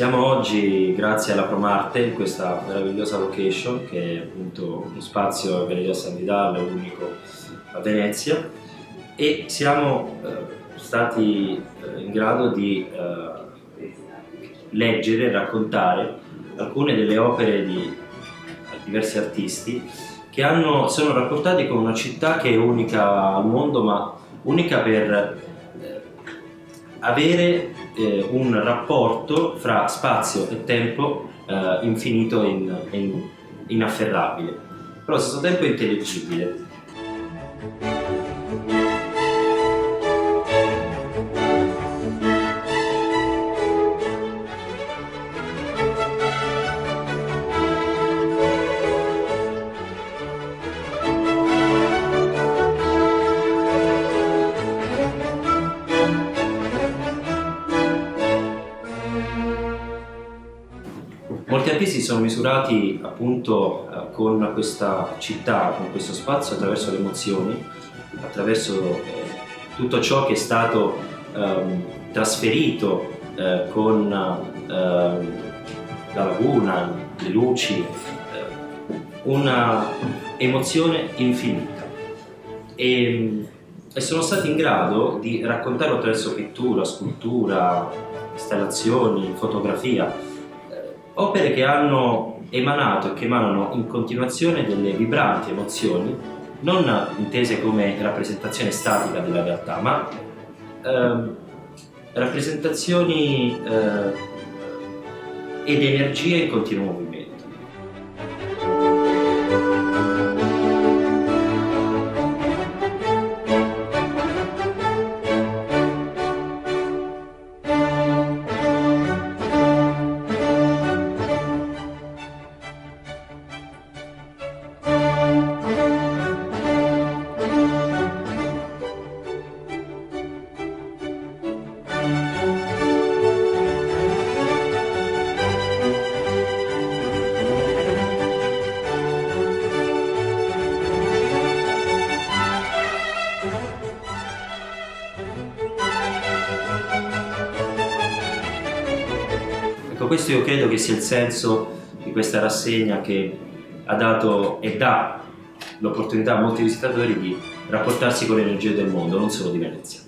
Siamo oggi, grazie alla Promarte, in questa meravigliosa location che è appunto uno spazio Galleria San Vidal, unico a Venezia, e siamo stati in grado di leggere e raccontare alcune delle opere di diversi artisti che sono rapportati con una città che è unica al mondo, ma unica per avere un rapporto fra spazio e tempo infinito e inafferrabile, però allo stesso tempo intellegibile. Molti artisti si sono misurati appunto con questa città, con questo spazio, attraverso le emozioni, attraverso tutto ciò che è stato trasferito con la laguna, le luci, una emozione infinita. E sono stati in grado di raccontarlo attraverso pittura, scultura, installazioni, fotografia. Opere che hanno emanato e che emanano in continuazione delle vibranti emozioni, non intese come rappresentazione statica della realtà, ma rappresentazioni ed energie in continuo movimento. Ecco, questo io credo che sia il senso di questa rassegna, che ha dato e dà l'opportunità a molti visitatori di rapportarsi con le energie del mondo, non solo di Venezia.